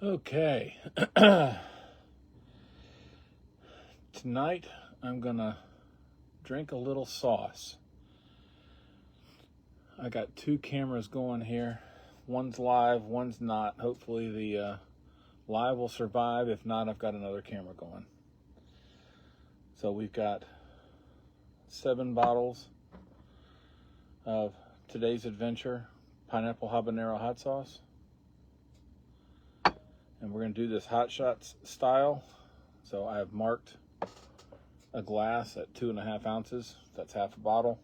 Okay. Tonight I'm gonna drink a little sauce. I got two cameras going here. One's live, one's not. Hopefully the live will survive. If not, I've got another camera going. So we've got 7 bottles of today's adventure pineapple habanero hot sauce. And we're going to do this hot shots style. So I have marked a glass at 2.5 ounces. That's half a bottle.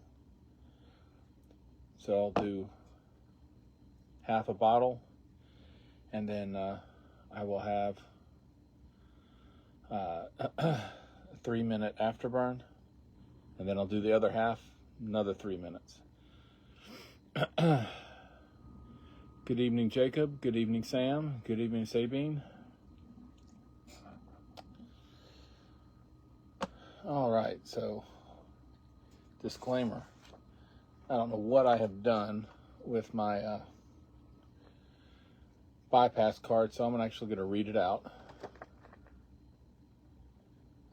So I'll do half a bottle, and then I will have a 3-minute afterburn, and then I'll do the other half, another 3 minutes. Good evening, Jacob. Good evening, Sam. Good evening, Sabine. All right, so disclaimer. I don't know what I have done with my bypass card, so I'm actually going to read it out.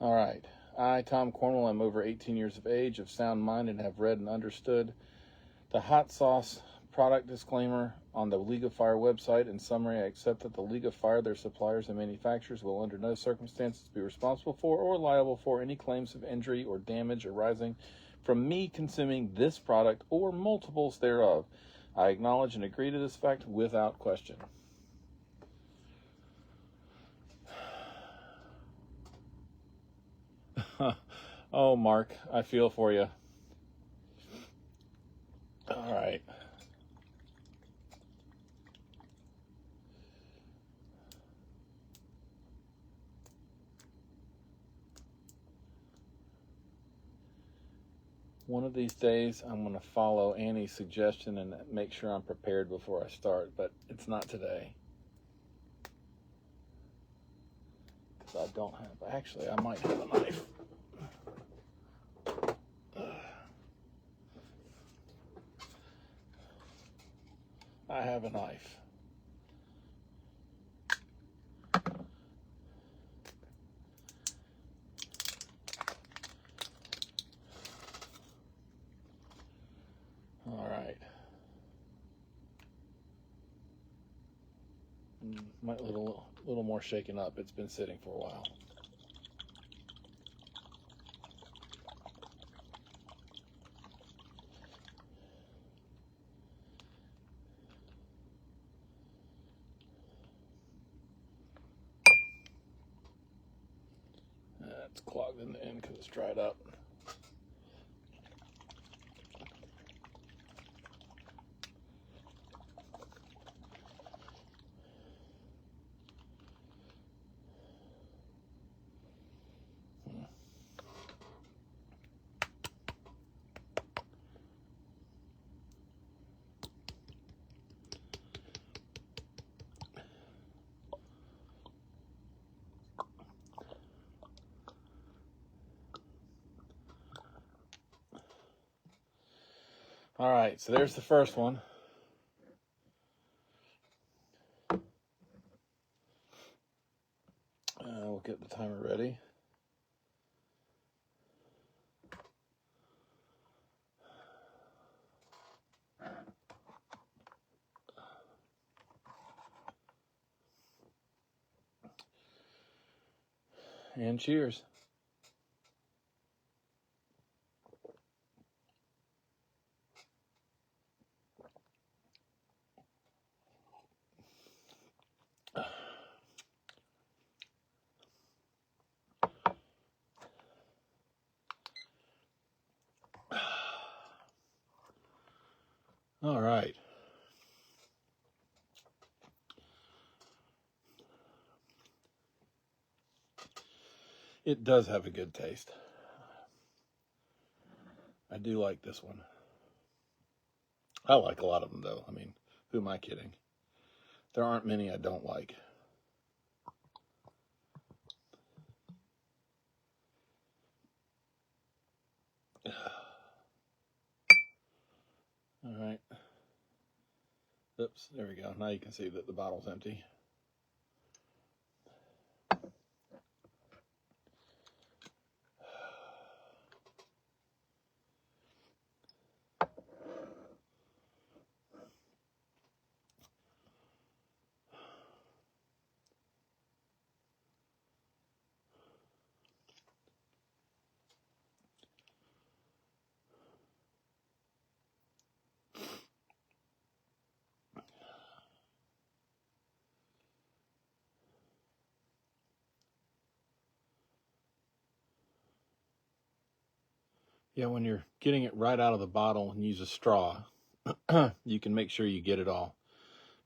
All right. I, Tom Cornwell, am over 18 years of age, of sound mind, and have read and understood the hot sauce product disclaimer on the League of Fire website. In summary, I accept that the League of Fire, their suppliers, and manufacturers will under no circumstances be responsible for or liable for any claims of injury or damage arising from me consuming this product or multiples thereof. I acknowledge and agree to this fact without question. Oh, Mark, I feel for you. All right. One of these days, I'm going to follow Annie's suggestion and make sure I'm prepared before I start, but it's not today. Because I don't have, actually, I might have a knife. I have a knife. All right. Might need a little more shaken up. It's been sitting for a while. It's clogged in the end because it's dried up. All right, so there's the first one. We'll get the timer ready. And cheers. All right. It does have a good taste. I do like this one. I like a lot of them, though. I mean, who am I kidding? There aren't many I don't like. All right. Oops, there we go. Now you can see that the bottle's empty. Yeah, when you're getting it right out of the bottle and use a straw, you can make sure you get it all.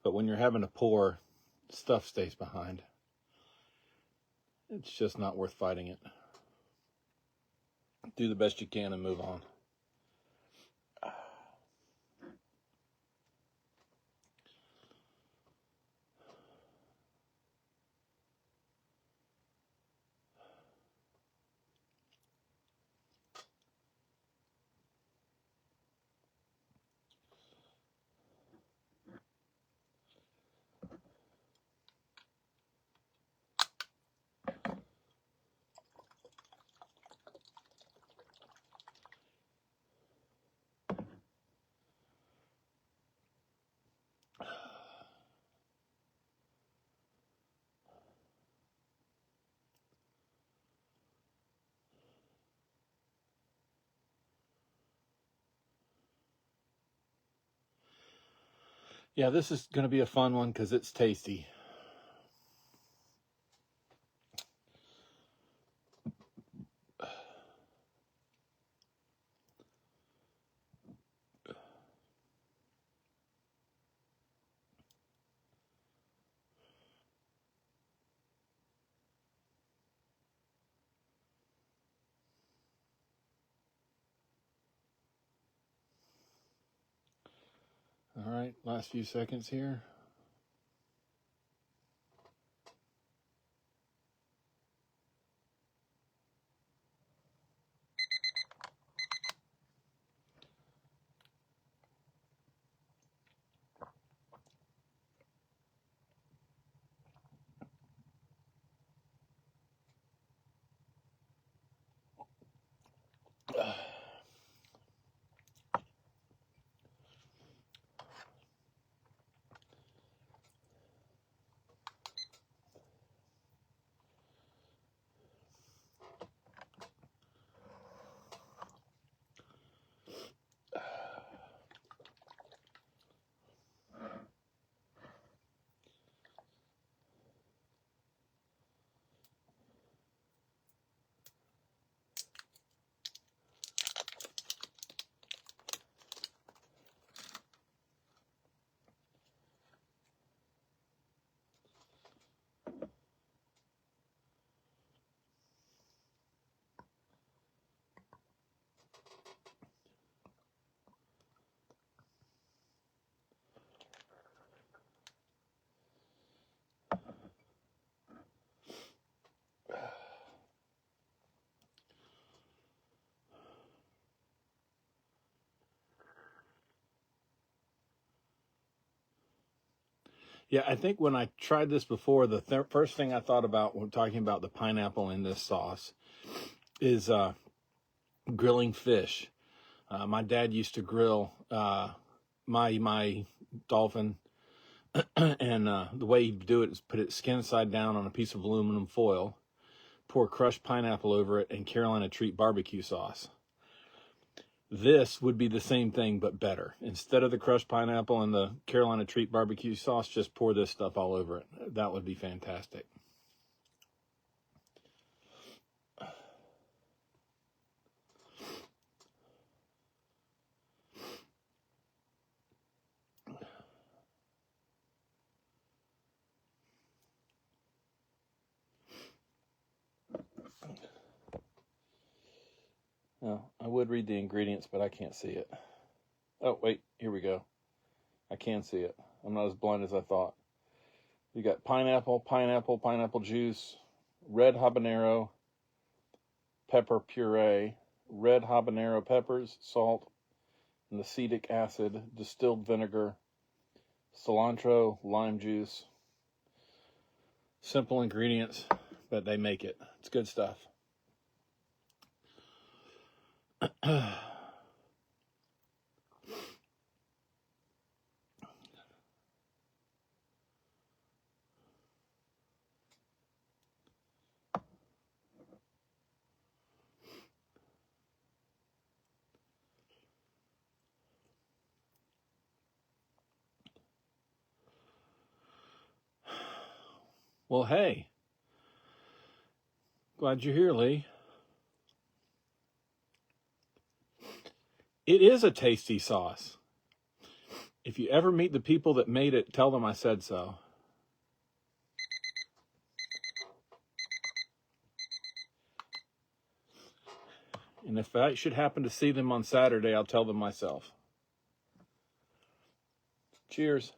But when you're having to pour, stuff stays behind. It's just not worth fighting it. Do the best you can and move on. Yeah, this is going to be a fun one because it's tasty. All right, last few seconds here. Yeah, I think when I tried this before, the first thing I thought about when talking about the pineapple in this sauce is grilling fish. My dad used to grill my dolphin, and the way he'd do it is put it skin side down on a piece of aluminum foil, pour crushed pineapple over it, and Carolina Treat barbecue sauce. This would be the same thing, but better. Instead of the crushed pineapple and the Carolina Treat barbecue sauce, just pour this stuff all over it. That would be fantastic. Now, I would read the ingredients, but I can't see it. Oh, wait, here we go. I can see it. I'm not as blind as I thought. You got pineapple juice, red habanero, pepper puree, red habanero peppers, salt, and acetic acid, distilled vinegar, cilantro, lime juice. Simple ingredients, but they make it. It's good stuff. Well, hey, glad you're here, Lee. It is a tasty sauce. If you ever meet the people that made it, tell them I said so. And if I should happen to see them on Saturday, I'll tell them myself. Cheers.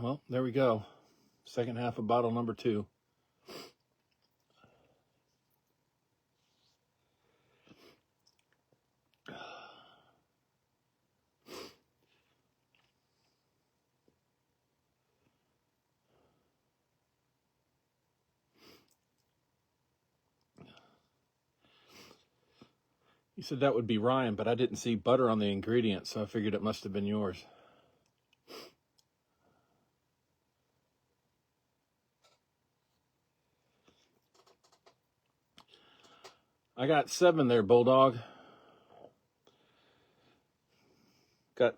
Well, there we go. Second half of bottle number 2. You said that would be Ryan, but I didn't see butter on the ingredients, so I figured it must have been yours. I got 7 there, Bulldog. Got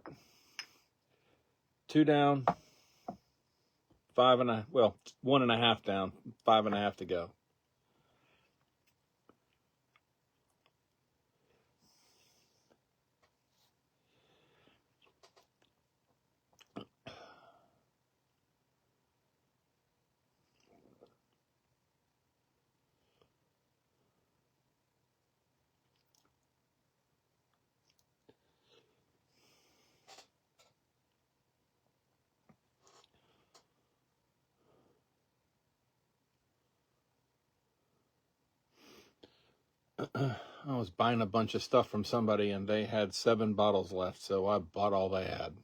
2 down, 1.5 down, 5.5 to go. I was buying a bunch of stuff from somebody and they had 7 bottles left, so I bought all they had.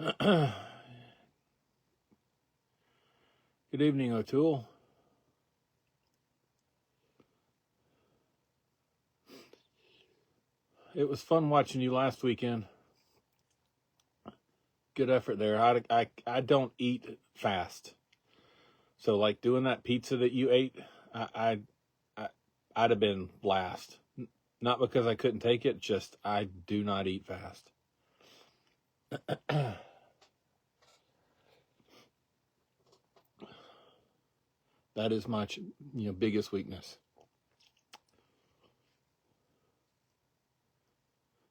Good evening, O'Toole. It was fun watching you last weekend. Good effort there. I don't eat fast, so like doing that pizza that you ate, I'd have been last. Not because I couldn't take it, just I do not eat fast. That is my biggest weakness.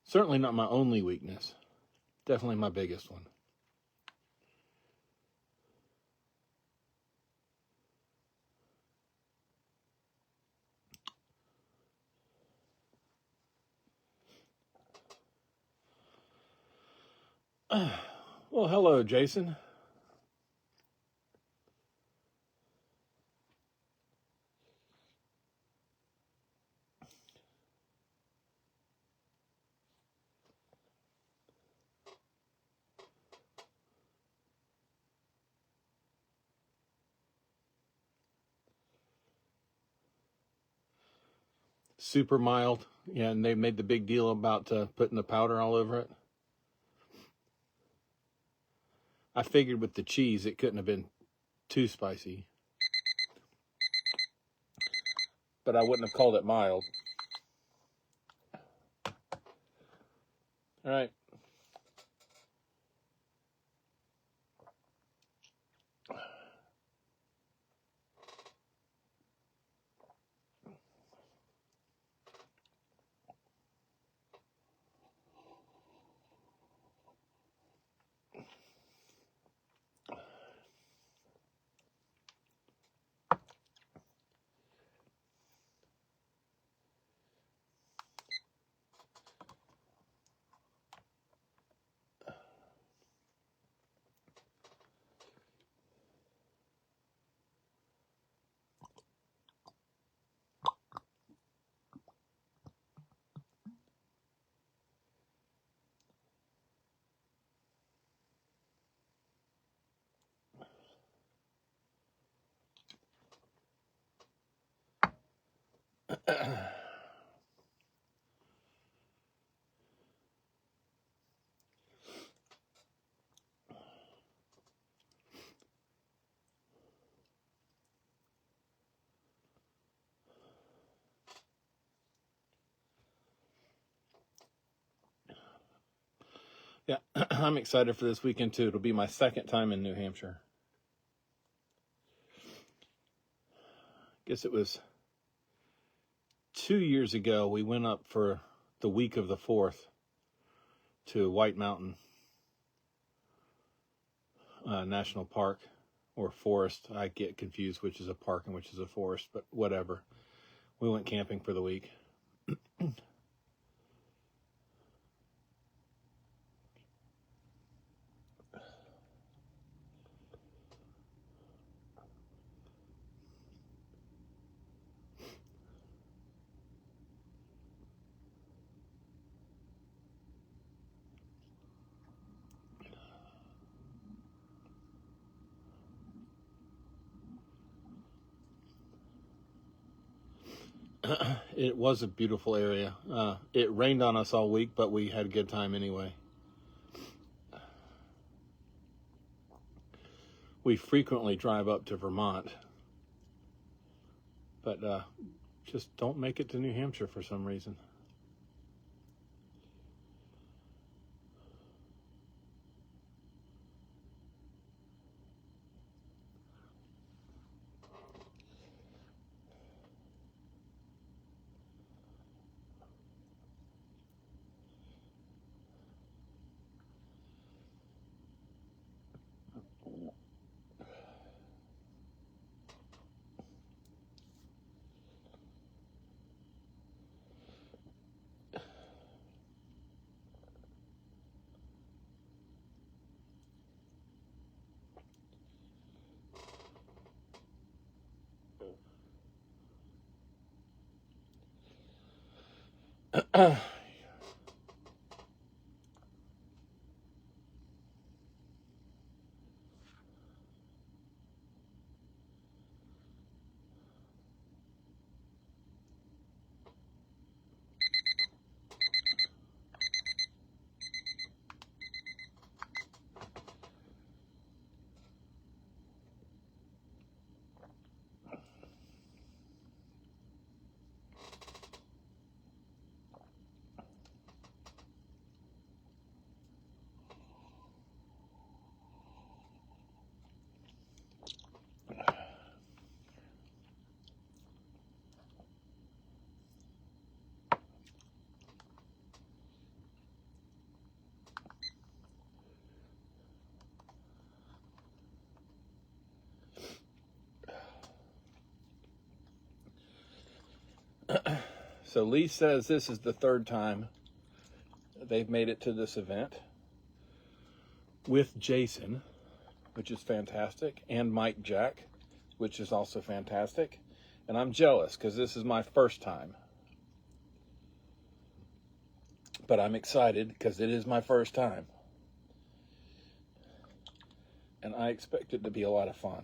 Certainly not my only weakness. Definitely my biggest one. Well, hello, Jason. Super mild. Yeah, and they made the big deal about putting the powder all over it. I figured with the cheese it couldn't have been too spicy. But I wouldn't have called it mild. All right. Yeah, I'm excited for this weekend too. It'll be my second time in New Hampshire. Guess it was 2 years ago we went up for the week of the 4th to White Mountain National Park or forest. I get confused which is a park and which is a forest, but whatever. We went camping for the week. It was a beautiful area. It rained on us all week, but we had a good time anyway. We frequently drive up to Vermont, but just don't make it to New Hampshire for some reason. So Lee says this is the third time they've made it to this event with Jason, which is fantastic, and Mike Jack, which is also fantastic. And I'm jealous because this is my first time. But I'm excited because it is my first time. And I expect it to be a lot of fun.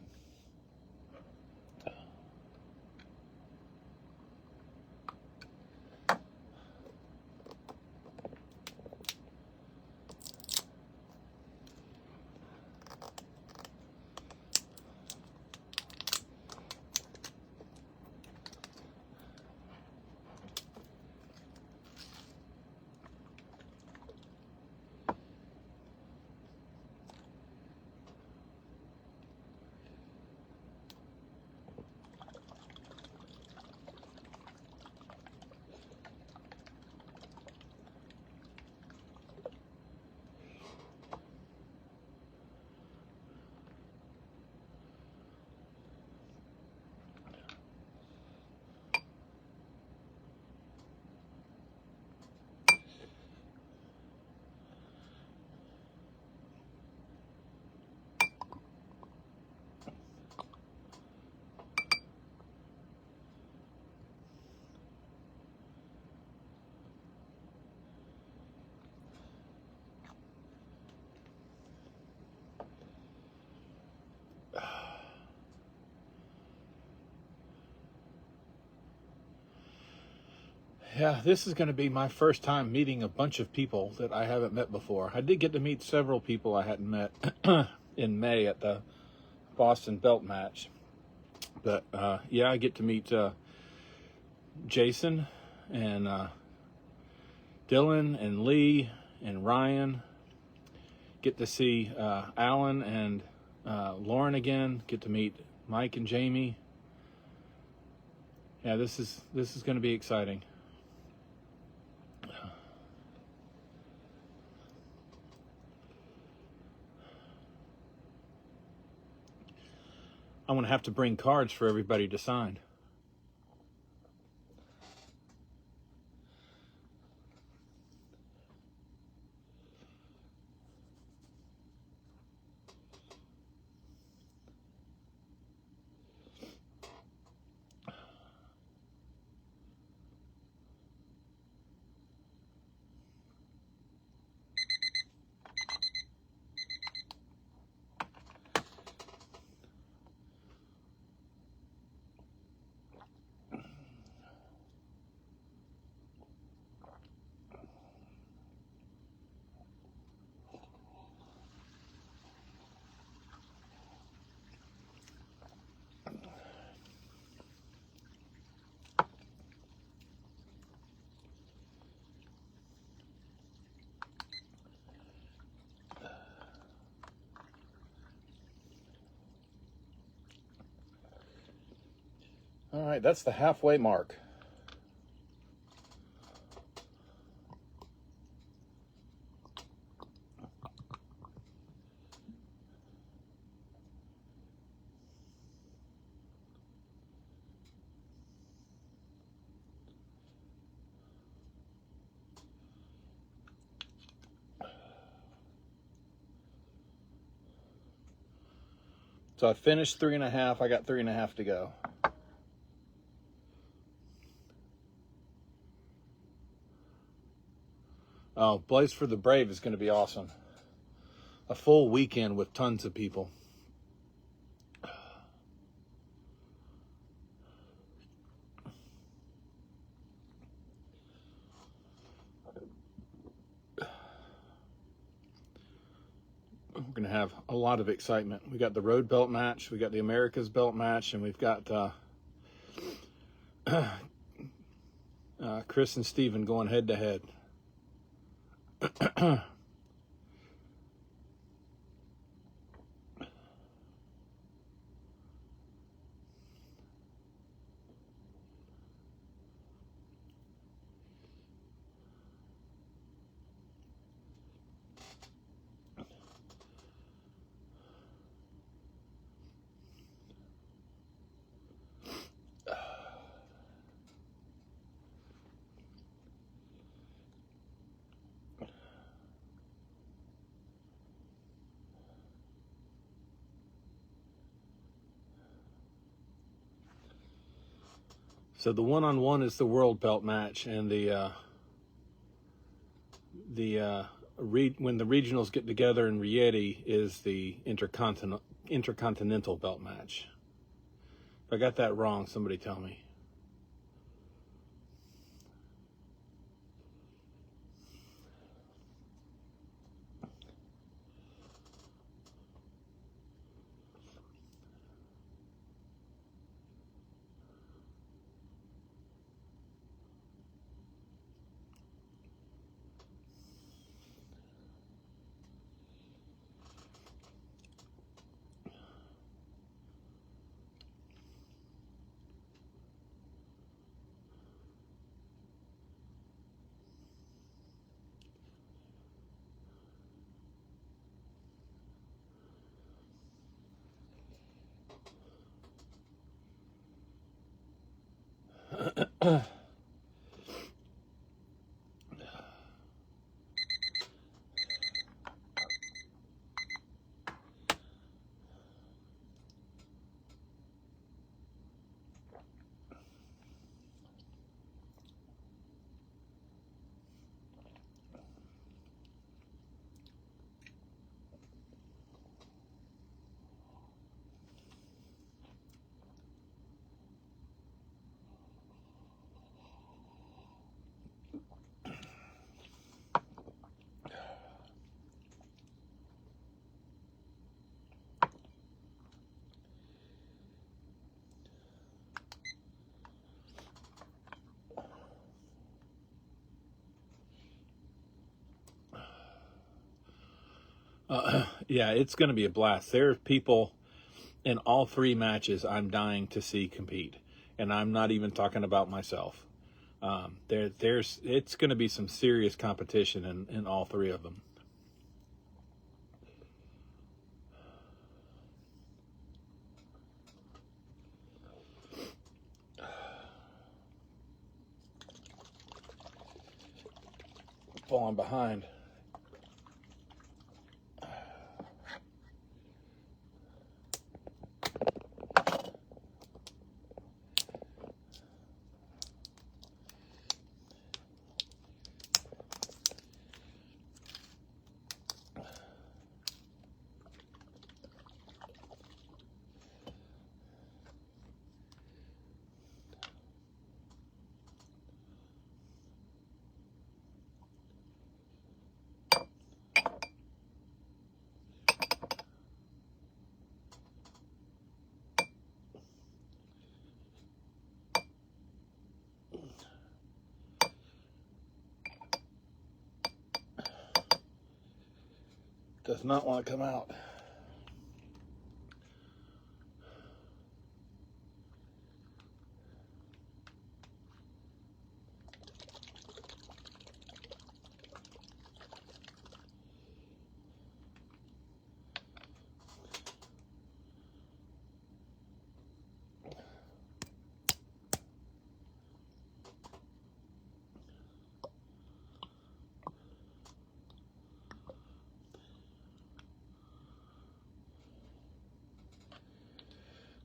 Yeah, this is going to be my first time meeting a bunch of people that I haven't met before. I did get to meet several people I hadn't met in May at the Boston belt match. But yeah, I get to meet Jason and Dylan and Lee and Ryan. Get to see Alan and Lauren again. Get to meet Mike and Jamie. Yeah, this is going to be exciting. I'm going to have to bring cards for everybody to sign. All right, that's the halfway mark. So I finished 3.5. I got 3.5 to go. Oh, Blaze for the Brave is going to be awesome. A full weekend with tons of people. We're going to have a lot of excitement. We got the Road Belt match, we got the Americas Belt match, and we've got Chris and Steven going head to head. So the one-on-one is the world belt match, and when the regionals get together in Rieti is the intercontinental belt match. If I got that wrong, somebody tell me. Yeah, it's going to be a blast. There are people in all three matches I'm dying to see compete, and I'm not even talking about myself. It's going to be some serious competition in all three of them. Falling behind. Does not want to come out.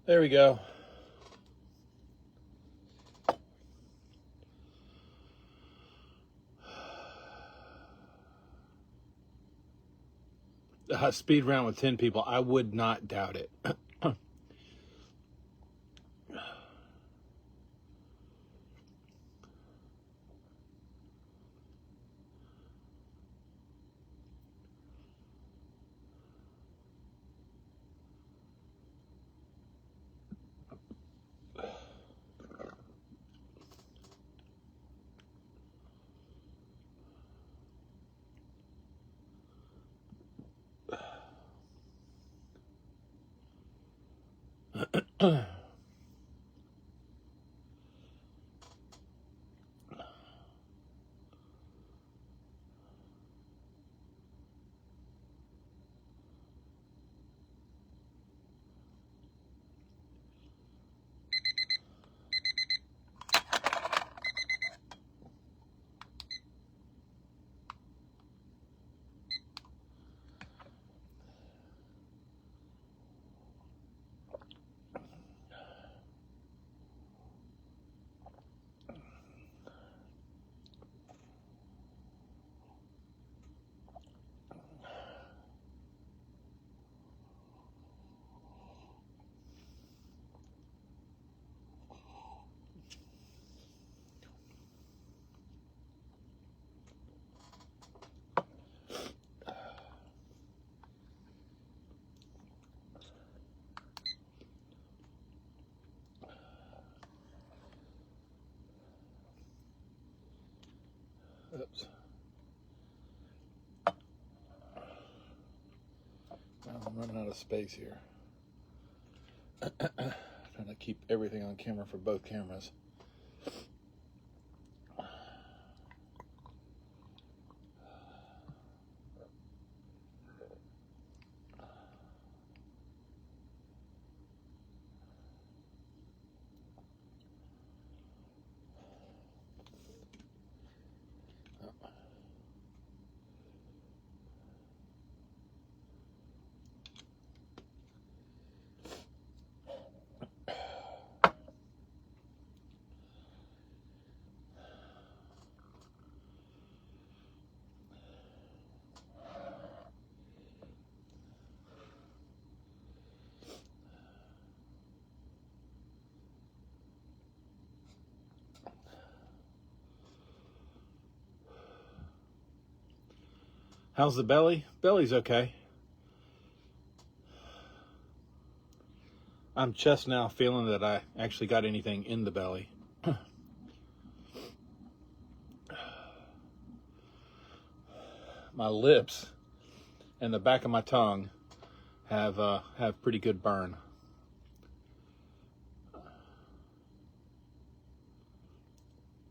There we go. Speed round with 10 people. I would not doubt it. Oops. Well, I'm running out of space here. Trying to keep everything on camera for both cameras. How's the belly? Belly's okay. I'm just now feeling that I actually got anything in the belly. My lips and the back of my tongue have pretty good burn.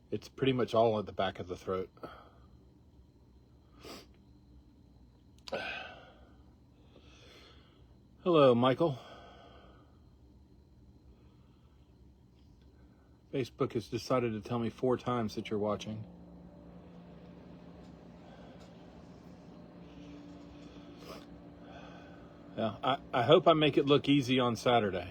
It's pretty much all at the back of the throat. Hello, Michael. Facebook has decided to tell me 4 times that you're watching. Yeah, I hope I make it look easy on Saturday.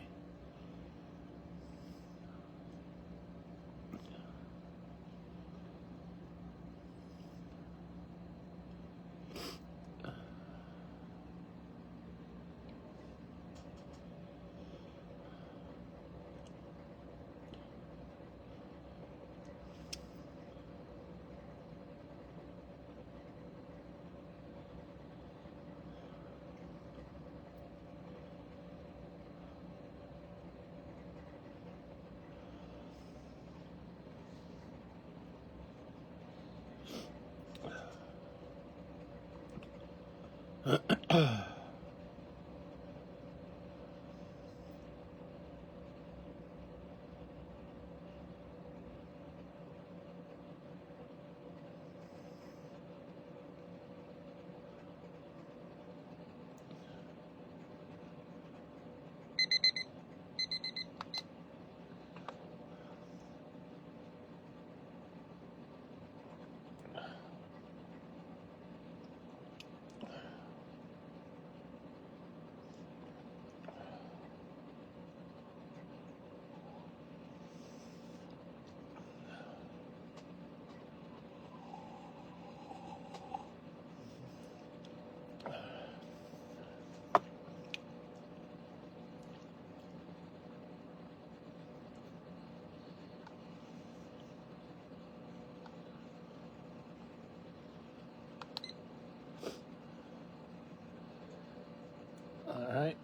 All right.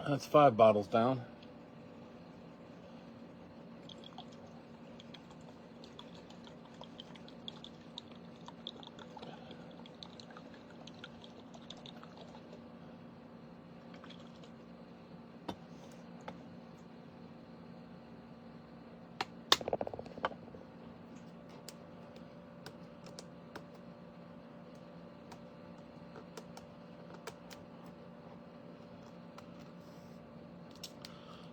That's 5 bottles down.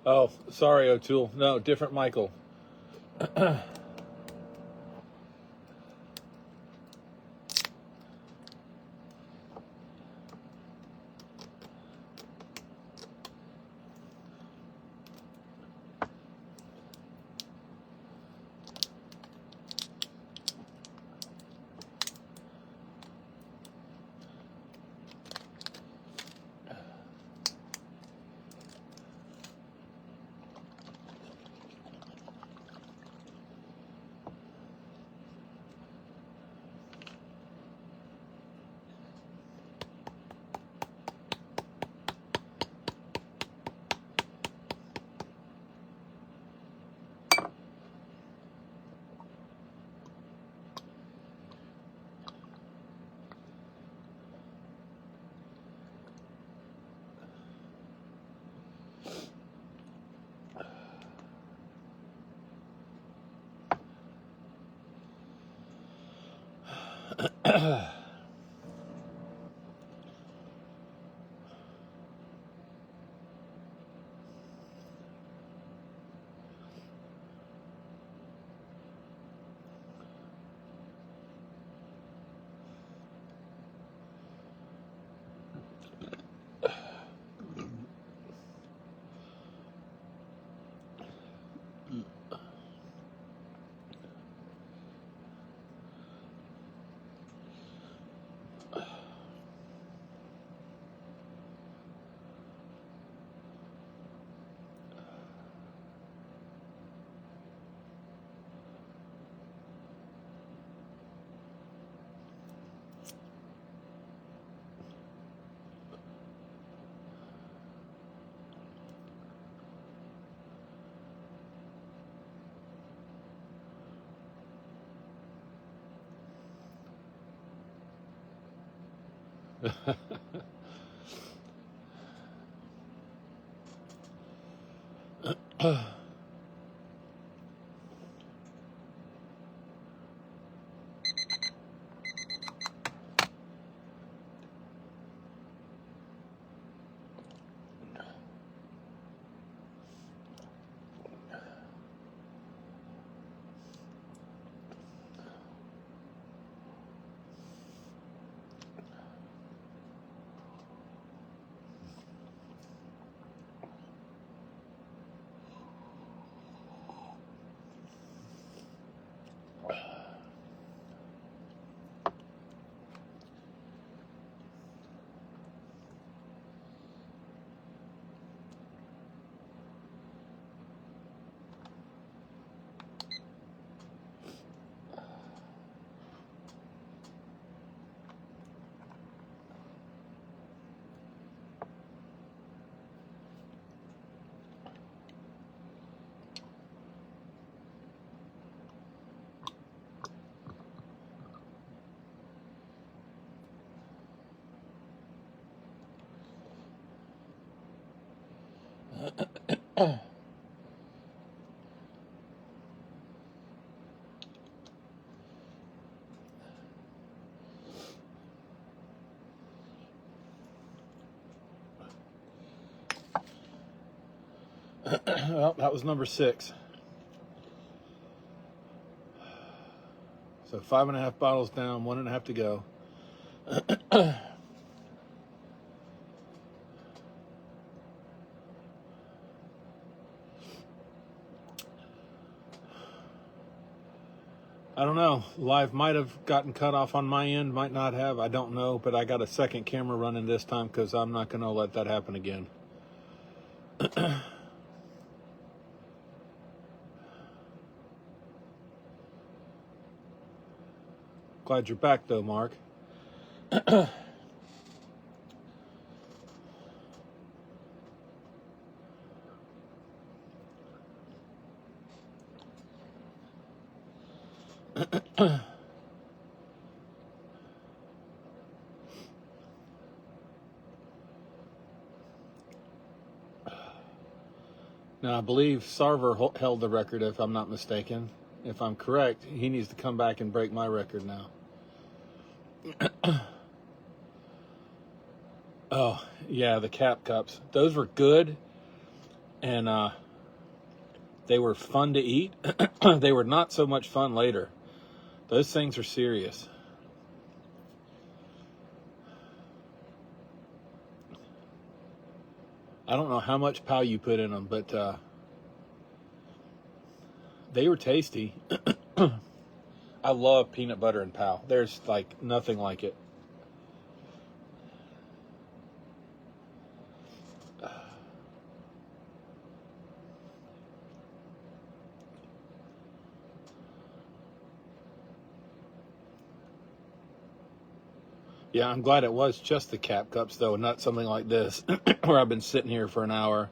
Oh, sorry, O'Toole. No, different Michael. Well, that was number 6. So 5.5 bottles down, 1.5 to go. I don't know. Live might have gotten cut off on my end, might not have. I don't know, but I got a second camera running this time because I'm not going to let that happen again. Glad you're back, though, Mark. Now, I believe Sarver held the record, if I'm not mistaken. If I'm correct, he needs to come back and break my record now. Oh, yeah, the cap cups. Those were good, and they were fun to eat. They were not so much fun later. Those things are serious. I don't know how much pow you put in them, but they were tasty. I love peanut butter and pow. There's like nothing like it. Yeah, I'm glad it was just the cap cups, though, and not something like this, where I've been sitting here for an hour,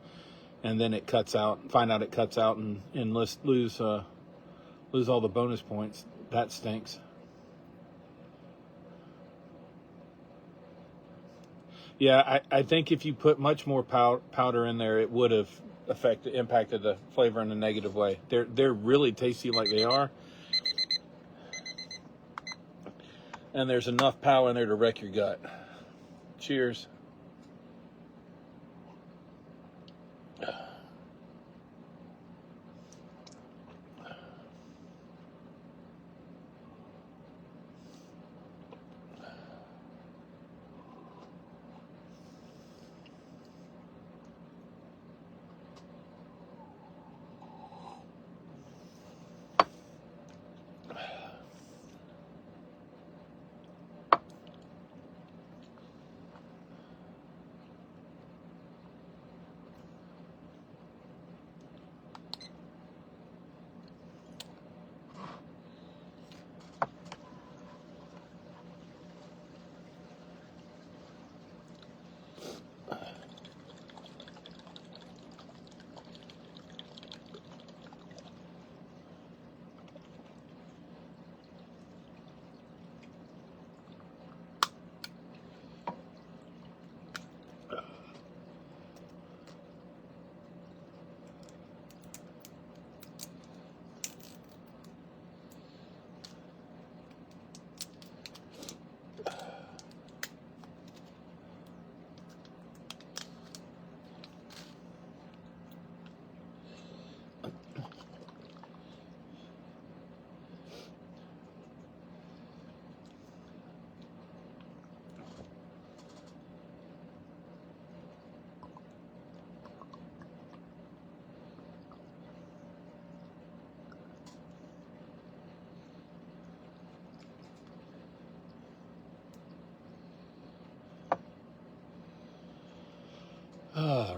and then it cuts out, find out it cuts out, and lose all the bonus points. That stinks. Yeah, I think if you put much more powder in there, it would have impacted the flavor in a negative way. They're really tasty like they are. and there's enough power in there to wreck your gut. Cheers.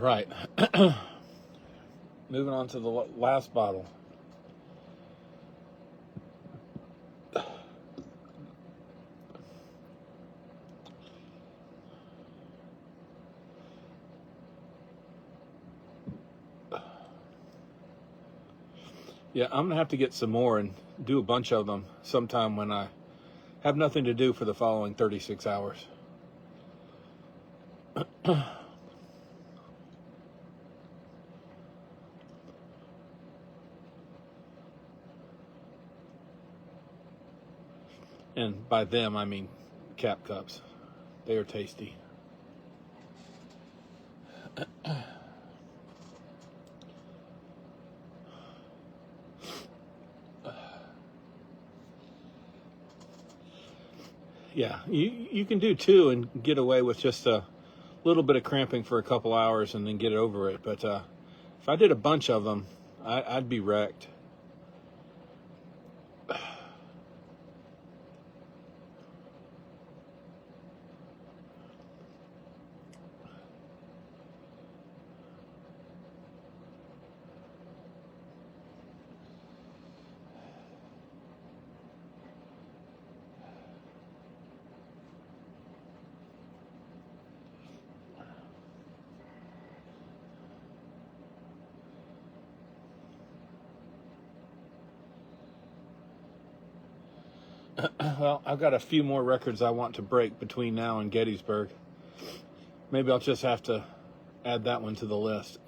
Right. Moving on to the last bottle. Yeah, I'm going to have to get some more and do a bunch of them sometime when I have nothing to do for the following 36 hours. And by them, I mean cap cups. They are tasty. Yeah, you can do two and get away with just a little bit of cramping for a couple hours and then get over it. But if I did a bunch of them, I'd be wrecked. Well, I've got a few more records I want to break between now and Gettysburg. Maybe I'll just have to add that one to the list.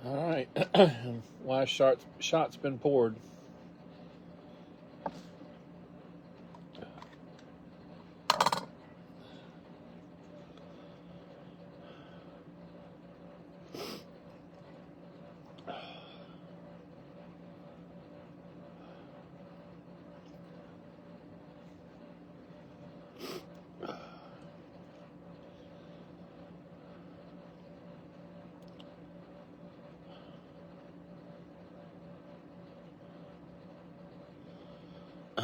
All right, last shot's been poured.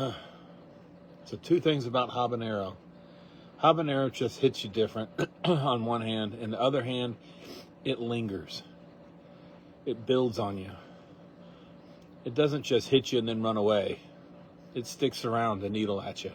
So two things about habanero. Habanero just hits you different on one hand, and the other hand, it lingers. It builds on you. It doesn't just hit you and then run away. It sticks around to needle at you.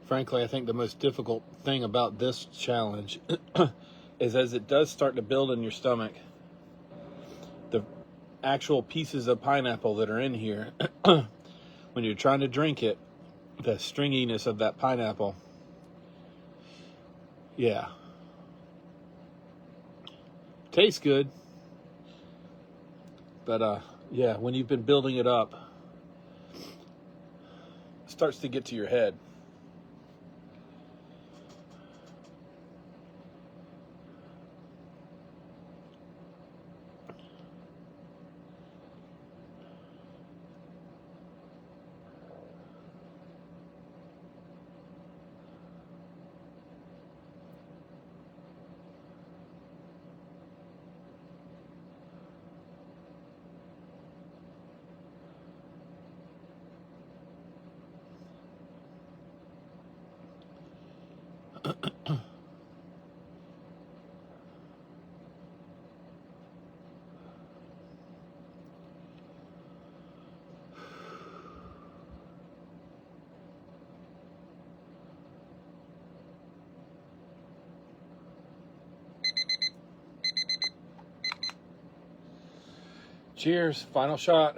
Frankly, I think the most difficult thing about this challenge is as it does start to build in your stomach, the actual pieces of pineapple that are in here, when you're trying to drink it, the stringiness of that pineapple, yeah. Tastes good, but yeah, when you've been building it up, it starts to get to your head. Cheers, final shot.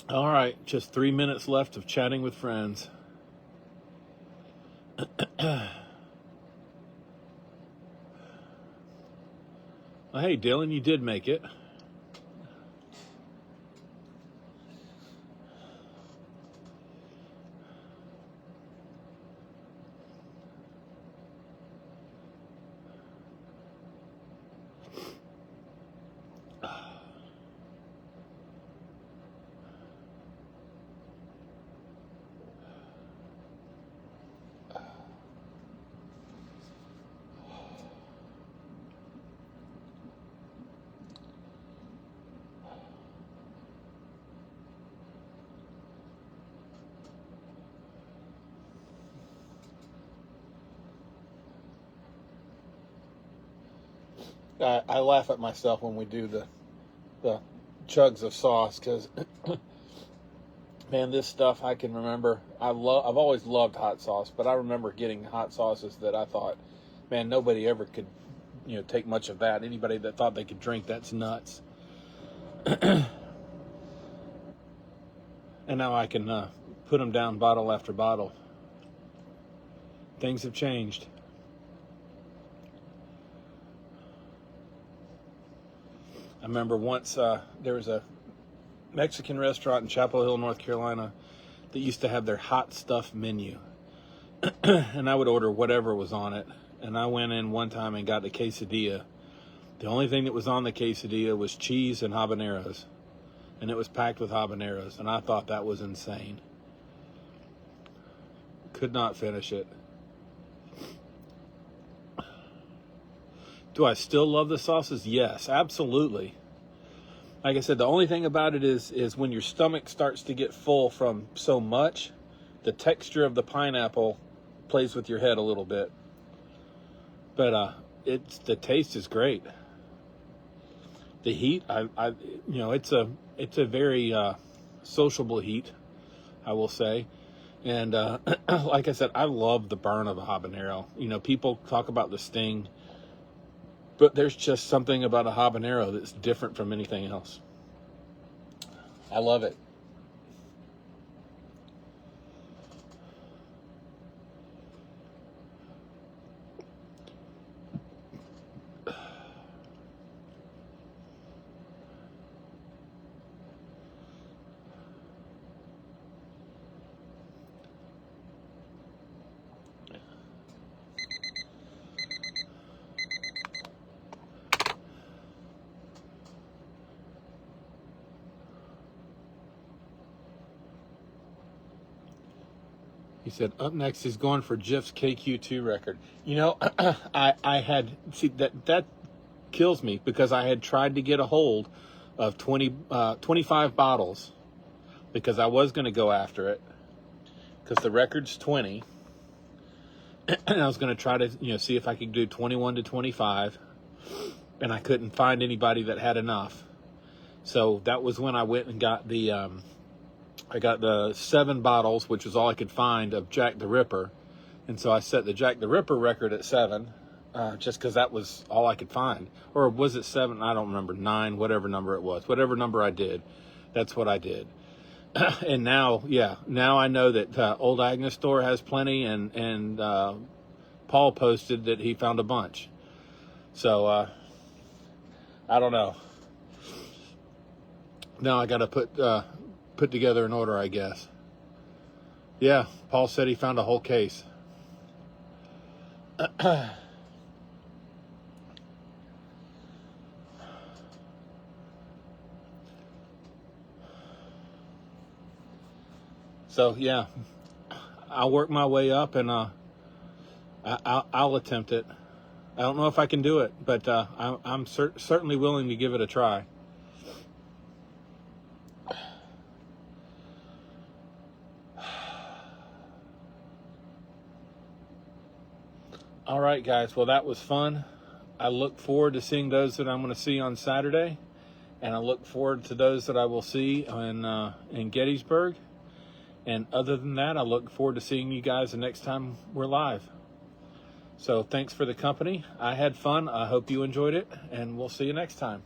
All right, just 3 minutes left of chatting with friends. Well, hey, Dylan, you did make it. I laugh at myself when we do the chugs of sauce because, man, this stuff I can remember. I've always loved hot sauce, but I remember getting hot sauces that I thought, man, nobody ever could, take much of that. Anybody that thought they could drink, that's nuts. And now I can put them down bottle after bottle. Things have changed. I remember once there was a Mexican restaurant in Chapel Hill, North Carolina, that used to have their hot stuff menu. And I would order whatever was on it. And I went in one time and got a quesadilla. The only thing that was on the quesadilla was cheese and habaneros. And it was packed with habaneros. And I thought that was insane. Could not finish it. Do I still love the sauces? Yes, absolutely. Like I said, the only thing about it is when your stomach starts to get full from so much, the texture of the pineapple plays with your head a little bit. But the taste is great. The heat, it's a very sociable heat. I will say. And like I said, I love the burn of a habanero. You know, people talk about the sting, but there's just something about a habanero that's different from anything else. I love it. He said, up next he's going for Jeff's KQ2 record. You know, I had, see, that kills me because I had tried to get a hold of 25 bottles because I was going to go after it because the record's 20. And I was going to try to, you know, see if I could do 21 to 25. And I couldn't find anybody that had enough. So that was when I went and got I got the 7 bottles, which was all I could find, of Jack the Ripper. And so I set the Jack the Ripper record at 7, just because that was all I could find. Or was it 7? I don't remember. 9, whatever number it was. Whatever number I did, that's what I did. And now, yeah, now I know that Old Agnes store has plenty, and Paul posted that he found a bunch. So, I don't know. Now I got to put together an order, I guess. Yeah, Paul said he found a whole case. So yeah, I'll work my way up, and I'll attempt it. I don't know if I can do it, but I'm certainly willing to give it a try. All right, guys. Well, that was fun. I look forward to seeing those that I'm going to see on Saturday, and I look forward to those that I will see in Gettysburg. And other than that, I look forward to seeing you guys the next time we're live. So thanks for the company. I had fun. I hope you enjoyed it, and we'll see you next time.